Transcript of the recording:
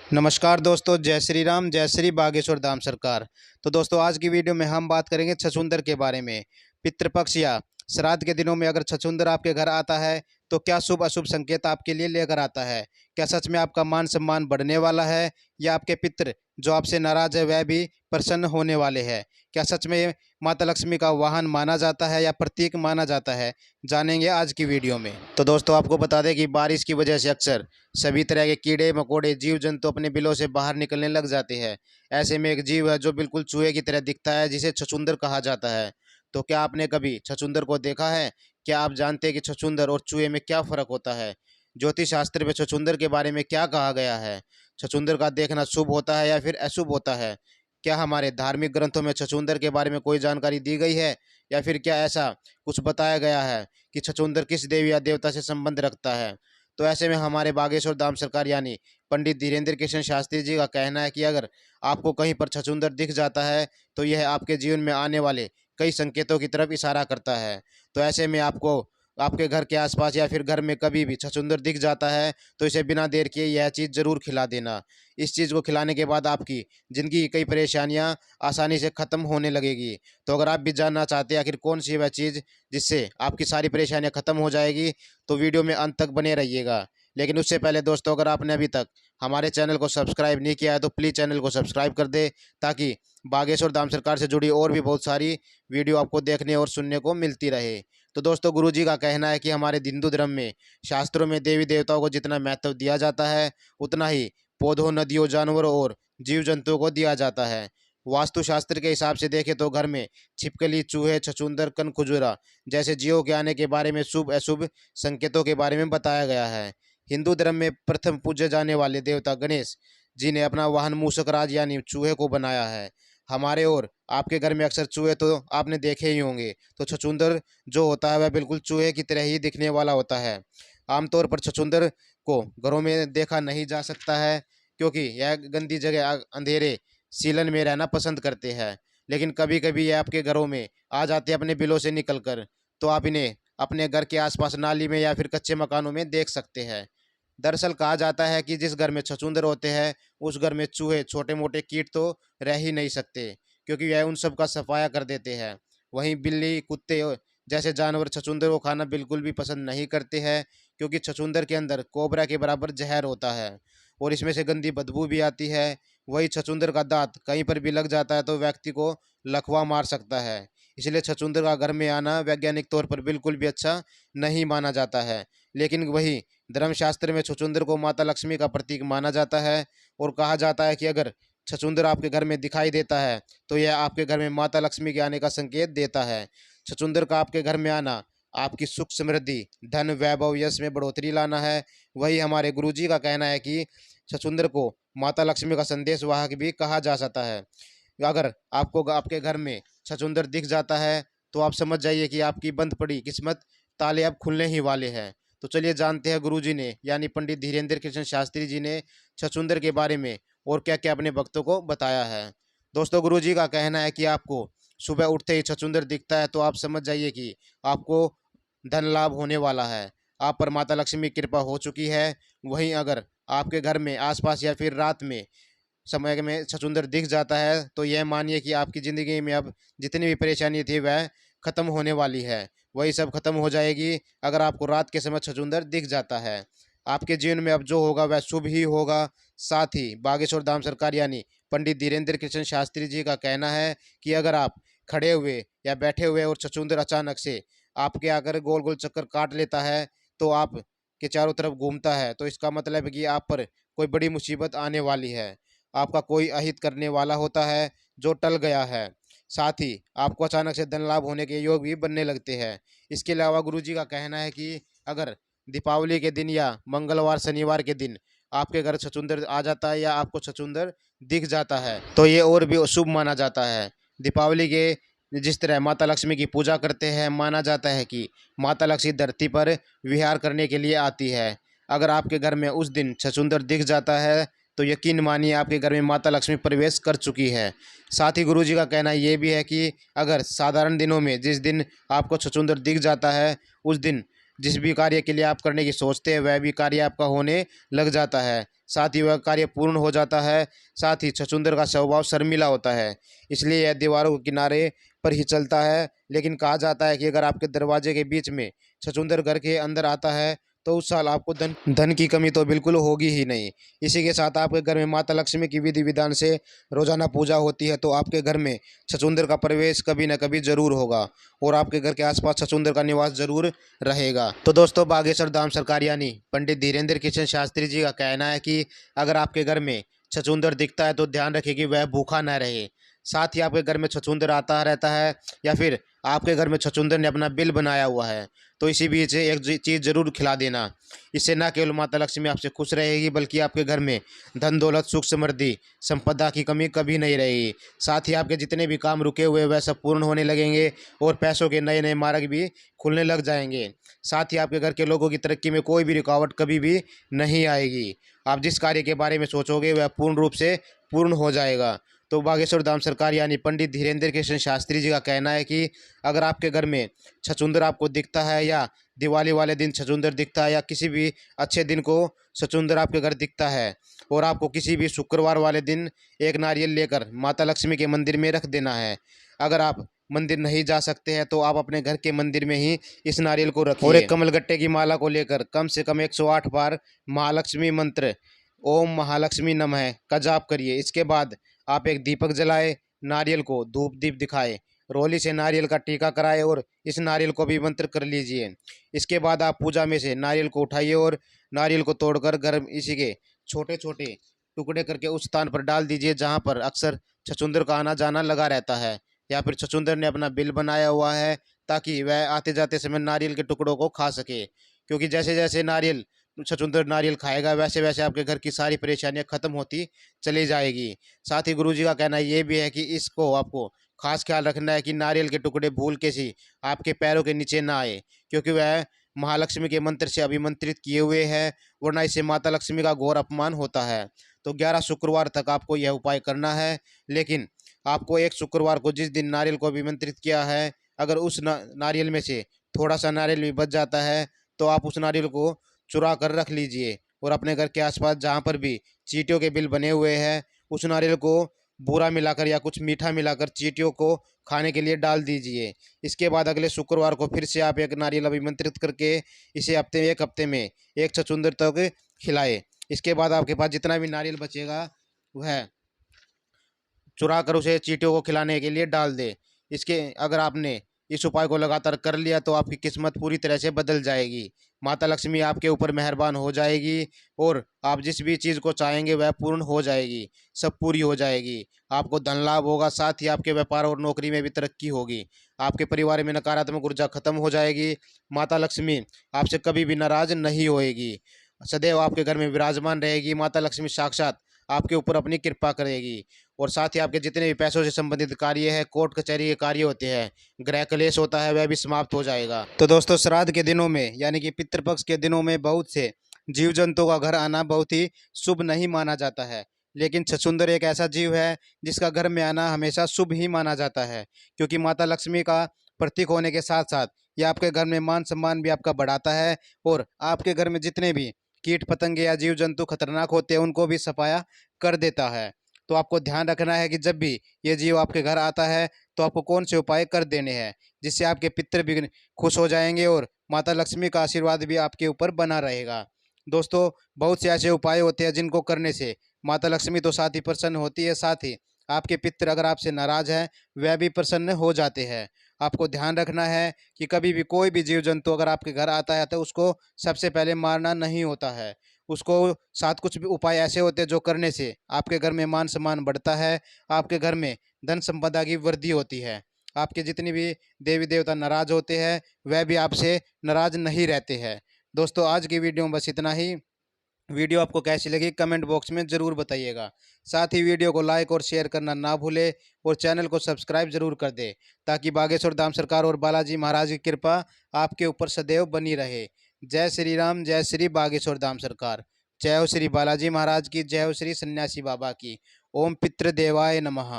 नमस्कार दोस्तों, जय श्री राम, जय श्री बागेश्वर धाम सरकार। तो दोस्तों, आज की वीडियो में हम बात करेंगे छछूंदर के बारे में। पितृपक्ष या श्राद्ध के दिनों में अगर छछूंदर आपके घर आता है तो क्या शुभ अशुभ संकेत आपके लिए लेकर आता है? क्या सच में आपका मान सम्मान बढ़ने वाला है या आपके पितृ जो आपसे नाराज है वह भी प्रसन्न होने वाले हैं? क्या सच में माता लक्ष्मी का वाहन माना जाता है या प्रतीक माना जाता है? जानेंगे आज की वीडियो में। तो दोस्तों, आपको बता दें कि बारिश की वजह से अक्सर सभी तरह के कीड़े मकोड़े जीव जंतु अपने बिलों से बाहर निकलने लग जाते हैं। ऐसे में एक जीव है जो बिल्कुल चूहे की तरह दिखता है, जिसे छछूंदर कहा जाता है। तो क्या आपने कभी छछूंदर को देखा है? क्या आप जानते हैं कि छछूंदर और चूहे में क्या फर्क होता है? ज्योतिष शास्त्र में छछूंदर के बारे में क्या कहा गया है? छछूंदर का देखना शुभ होता है या फिर अशुभ होता है? क्या हमारे धार्मिक ग्रंथों में छछूंदर के बारे में कोई जानकारी दी गई है या फिर क्या ऐसा कुछ बताया गया है कि छछूंदर किस देवी या देवता से संबंध रखता है? तो ऐसे में हमारे बागेश्वर धाम सरकार यानी पंडित धीरेन्द्र कृष्ण शास्त्री जी का कहना है कि अगर आपको कहीं पर छछूंदर दिख जाता है तो यह आपके जीवन में आने वाले कई संकेतों की तरफ इशारा करता है। तो ऐसे में आपको आपके घर के आसपास या फिर घर में कभी भी छछूंदर दिख जाता है तो इसे बिना देर किए यह चीज़ ज़रूर खिला देना। इस चीज़ को खिलाने के बाद आपकी ज़िंदगी की कई परेशानियां आसानी से ख़त्म होने लगेगी। तो अगर आप भी जानना चाहते हैं आखिर कौन सी वह चीज़ जिससे आपकी सारी परेशानियां ख़त्म हो जाएगी, तो वीडियो में अंत तक बने रहिएगा। लेकिन उससे पहले दोस्तों, अगर आपने अभी तक हमारे चैनल को सब्सक्राइब नहीं किया है तो प्लीज़ चैनल को सब्सक्राइब कर दे, ताकि बागेश्वर धाम सरकार से जुड़ी और भी बहुत सारी वीडियो आपको देखने और सुनने को मिलती रहे। तो दोस्तों, गुरुजी का कहना है कि हमारे हिंदू धर्म में शास्त्रों में देवी देवताओं को जितना महत्व दिया जाता है उतना ही पौधों, नदियों, जानवरों और जीव जंतुओं को दिया जाता है। वास्तुशास्त्र के हिसाब से देखें तो घर में छिपकली, चूहे, छछूंदर, कनखुजूरा जैसे जीवों के आने के बारे में शुभ अशुभ संकेतों के बारे में बताया गया है। हिंदू धर्म में प्रथम पूजे जाने वाले देवता गणेश जी ने अपना वाहन मूषक राज यानी चूहे को बनाया है। हमारे और आपके घर में अक्सर चूहे तो आपने देखे ही होंगे। तो छछूंदर जो होता है वह बिल्कुल चूहे की तरह ही दिखने वाला होता है। आमतौर पर छछूंदर को घरों में देखा नहीं जा सकता है, क्योंकि यह गंदी जगह अंधेरे सीलन में रहना पसंद करते हैं। लेकिन कभी कभी ये आपके घरों में आ जाते हैं अपने बिलों से निकल कर। तो आप इन्हें अपने घर के आसपास नाली में या फिर कच्चे मकानों में देख सकते हैं। दरअसल कहा जाता है कि जिस घर में छछूंदर होते हैं उस घर में चूहे, छोटे मोटे कीट तो रह ही नहीं सकते, क्योंकि वह उन सब का सफाया कर देते हैं। वहीं बिल्ली, कुत्ते जैसे जानवर छछूंदर को खाना बिल्कुल भी पसंद नहीं करते हैं, क्योंकि छछूंदर के अंदर कोबरा के बराबर जहर होता है और इसमें से गंदी बदबू भी आती है। वही छछूंदर का दांत कहीं पर भी लग जाता है तो व्यक्ति को लकवा मार सकता है। इसलिए छछूंदर का घर में आना वैज्ञानिक तौर पर बिल्कुल भी अच्छा नहीं माना जाता है। लेकिन वही धर्मशास्त्र में छछूंदर को माता लक्ष्मी का प्रतीक माना जाता है और कहा जाता है कि अगर छछूंदर आपके घर में दिखाई देता है तो यह आपके घर में माता लक्ष्मी के आने का संकेत देता है। छछूंदर का आपके घर में आना आपकी सुख समृद्धि, धन, वैभव, यश में बढ़ोतरी लाना है। वही हमारे गुरुजी का कहना है कि छछूंदर को माता लक्ष्मी का संदेश वाहक भी कहा जा सकता है। अगर आपको आपके घर में छछूंदर दिख जाता है तो आप समझ जाइए कि आपकी बंद पड़ी किस्मत ताले अब खुलने ही वाले हैं। तो चलिए जानते हैं गुरुजी ने यानी पंडित धीरेन्द्र कृष्ण शास्त्री जी ने छछूंदर के बारे में और क्या क्या अपने भक्तों को बताया है। दोस्तों, गुरुजी का कहना है कि आपको सुबह उठते ही छछूंदर दिखता है तो आप समझ जाइए कि आपको धन लाभ होने वाला है, आप पर माता लक्ष्मी की कृपा हो चुकी है। वहीं अगर आपके घर में आसपास या फिर रात में समय में छछूंदर दिख जाता है तो यह मानिए कि आपकी ज़िंदगी में अब जितनी भी परेशानी थी वह ख़त्म होने वाली है। वही सब खत्म हो जाएगी अगर आपको रात के समय छछूंदर दिख जाता है। आपके जीवन में अब जो होगा वह शुभ ही होगा। साथ ही बागेश्वर धाम सरकार यानी पंडित धीरेन्द्र कृष्ण शास्त्री जी का कहना है कि अगर आप खड़े हुए या बैठे हुए और छछूंदर अचानक से आपके आकर गोल गोल चक्कर काट लेता है तो आप के चारों तरफ घूमता है तो इसका मतलब है कि आप पर कोई बड़ी मुसीबत आने वाली है। आपका कोई अहित करने वाला होता है जो टल गया है। साथ ही आपको अचानक से धन लाभ होने के योग भी बनने लगते हैं। इसके अलावा गुरुजी का कहना है कि अगर दीपावली के दिन या मंगलवार, शनिवार के दिन आपके घर छछूंदर आ जाता है या आपको छछूंदर दिख जाता है तो ये और भी शुभ माना जाता है। दीपावली के जिस तरह माता लक्ष्मी की पूजा करते हैं, माना जाता है कि माता लक्ष्मी धरती पर विहार करने के लिए आती है। अगर आपके घर में उस दिन छछूंदर दिख जाता है तो यकीन मानिए आपके घर में माता लक्ष्मी प्रवेश कर चुकी है। साथ ही गुरुजी का कहना ये भी है कि अगर साधारण दिनों में जिस दिन आपको छछूंदर दिख जाता है उस दिन जिस भी कार्य के लिए आप करने की सोचते हैं वह भी कार्य आपका होने लग जाता है, साथ ही वह कार्य पूर्ण हो जाता है। साथ ही छछूंदर का स्वभाव शर्मिला होता है, इसलिए यह दीवारों के किनारे पर ही चलता है। लेकिन कहा जाता है कि अगर आपके दरवाजे के बीच में छछूंदर घर के अंदर आता है तो उस साल आपको धन धन की कमी तो बिल्कुल होगी ही नहीं। इसी के साथ आपके घर में माता लक्ष्मी की विधि विधान से रोजाना पूजा होती है, तो आपके घर में छछूंदर का प्रवेश कभी न कभी जरूर होगा और आपके घर के आसपास छछूंदर का निवास जरूर रहेगा। तो दोस्तों, बागेश्वर धाम सरकार यानी पंडित धीरेन्द्र किशन शास्त्री जी का कहना है कि अगर आपके घर में छछूंदर दिखता है तो ध्यान रखें कि वह भूखा न रहे। साथ ही आपके घर में छछूंदर आता रहता है या फिर आपके घर में छछूंदर ने अपना बिल बनाया हुआ है, तो इसी बीच एक चीज़ जरूर खिला देना। इससे न केवल माता लक्ष्मी आपसे खुश रहेगी बल्कि आपके घर में धन दौलत सुख समृद्धि संपदा की कमी कभी नहीं रहेगी। साथ ही आपके जितने भी काम रुके हुए वह सब पूर्ण होने लगेंगे और पैसों के नए नए मार्ग भी खुलने लग जाएंगे। साथ ही आपके घर के लोगों की तरक्की में कोई भी रुकावट कभी भी नहीं आएगी। आप जिस कार्य के बारे में सोचोगे वह पूर्ण रूप से पूर्ण हो जाएगा। तो बागेश्वर धाम सरकार यानी पंडित धीरेन्द्र कृष्ण शास्त्री जी का कहना है कि अगर आपके घर में छछूंदर आपको दिखता है या दिवाली वाले दिन छछूंदर दिखता है या किसी भी अच्छे दिन को छछूंदर आपके घर दिखता है और आपको किसी भी शुक्रवार वाले दिन एक नारियल लेकर माता लक्ष्मी के मंदिर में रख देना है। अगर आप मंदिर नहीं जा सकते हैं तो आप अपने घर के मंदिर में ही इस नारियल को रखिए और एक कमलगट्टे की माला को लेकर कम से कम 108 बार महालक्ष्मी मंत्र ओम महालक्ष्मी नमः का जाप करिए। इसके बाद आप एक दीपक जलाए, नारियल को धूप दीप दिखाए, रोली से नारियल का टीका कराए और इस नारियल को भी मंत्र कर लीजिए। इसके बाद आप पूजा में से नारियल को उठाइए और नारियल को तोड़कर गर्म इसी के छोटे छोटे टुकड़े करके उस स्थान पर डाल दीजिए जहाँ पर अक्सर छछूंदर का आना जाना लगा रहता है या फिर छछूंदर ने अपना बिल बनाया हुआ है, ताकि वह आते जाते समय नारियल के टुकड़ों को खा सके। क्योंकि जैसे जैसे नारियल छछूंदर नारियल खाएगा वैसे वैसे आपके घर की सारी परेशानियां खत्म होती चली जाएगी। साथ ही गुरुजी का कहना ये भी है कि इसको आपको खास ख्याल रखना है कि नारियल के टुकड़े भूल के सी आपके पैरों के नीचे ना आए, क्योंकि वह महालक्ष्मी के मंत्र से अभिमंत्रित किए हुए हैं, वरना इससे माता लक्ष्मी का घोर अपमान होता है। तो 11 शुक्रवार तक आपको यह उपाय करना है। लेकिन आपको एक शुक्रवार को जिस दिन नारियल को अभिमंत्रित किया है, अगर उस नारियल में से थोड़ा सा नारियल भी बच जाता है तो आप उस नारियल को चुरा कर रख लीजिए और अपने घर के आसपास जहाँ पर भी चींटियों के बिल बने हुए हैं उस नारियल को बूरा मिलाकर या कुछ मीठा मिलाकर चींटियों को खाने के लिए डाल दीजिए। इसके बाद अगले शुक्रवार को फिर से आप एक नारियल अभिमंत्रित करके इसे एक हफ्ते में एक छछूंदर तक खिलाए। इसके बाद आपके पास जितना भी नारियल बचेगा वह चुरा कर उसे चींटियों को खिलाने के लिए डाल दे। इसके अगर आपने इस उपाय को लगातार कर लिया तो आपकी किस्मत पूरी तरह से बदल जाएगी। माता लक्ष्मी आपके ऊपर मेहरबान हो जाएगी और आप जिस भी चीज़ को चाहेंगे वह पूर्ण हो जाएगी, सब पूरी हो जाएगी। आपको धन लाभ होगा, साथ ही आपके व्यापार और नौकरी में भी तरक्की होगी। आपके परिवार में नकारात्मक ऊर्जा खत्म हो जाएगी। माता लक्ष्मी आपसे कभी भी नाराज नहीं होएगी, सदैव आपके घर में विराजमान रहेगी। माता लक्ष्मी साक्षात आपके ऊपर अपनी कृपा करेगी और साथ ही आपके जितने भी पैसों से संबंधित कार्य है, कोर्ट कचहरी के कार्य होते हैं, गृह क्लेश होता है, वह भी समाप्त हो जाएगा। तो दोस्तों, श्राद्ध के दिनों में यानी कि पितृपक्ष के दिनों में बहुत से जीव जंतुओं का घर आना बहुत ही शुभ नहीं माना जाता है, लेकिन छछूंदर एक ऐसा जीव है जिसका घर में आना हमेशा शुभ ही माना जाता है, क्योंकि माता लक्ष्मी का प्रतीक होने के साथ साथ ये आपके घर में मान सम्मान भी आपका बढ़ाता है और आपके घर में जितने भी कीट पतंगे या जीव जंतु खतरनाक होते हैं उनको भी सफाया कर देता है। तो आपको ध्यान रखना है कि जब भी ये जीव आपके घर आता है तो आपको कौन से उपाय कर देने हैं जिससे आपके पितृ भी खुश हो जाएंगे और माता लक्ष्मी का आशीर्वाद भी आपके ऊपर बना रहेगा। दोस्तों, बहुत से ऐसे उपाय होते हैं जिनको करने से माता लक्ष्मी तो साथ ही प्रसन्न होती है, साथ ही आपके पितृ अगर आपसे नाराज हैं वह भी प्रसन्न हो जाते हैं। आपको ध्यान रखना है कि कभी भी कोई भी जीव जंतु अगर आपके घर आता है तो उसको सबसे पहले मारना नहीं होता है। उसको साथ कुछ भी उपाय ऐसे होते हैं जो करने से आपके घर में मान सम्मान बढ़ता है, आपके घर में धन संपदा की वृद्धि होती है। आपके जितने भी देवी देवता नाराज होते हैं वह भी आपसे नाराज नहीं रहते हैं। दोस्तों, आज की वीडियो में बस इतना ही। वीडियो आपको कैसी लगी कमेंट बॉक्स में ज़रूर बताइएगा। साथ ही वीडियो को लाइक और शेयर करना ना भूले और चैनल को सब्सक्राइब जरूर कर दे, ताकि बागेश्वर धाम सरकार और बालाजी महाराज की कृपा आपके ऊपर सदैव बनी रहे। जय श्री राम, जय श्री बागेश्वर धाम सरकार। जय हो श्री बालाजी महाराज की, जय हो श्री सन्यासी बाबा की। ओम पितृदेवाय नमः।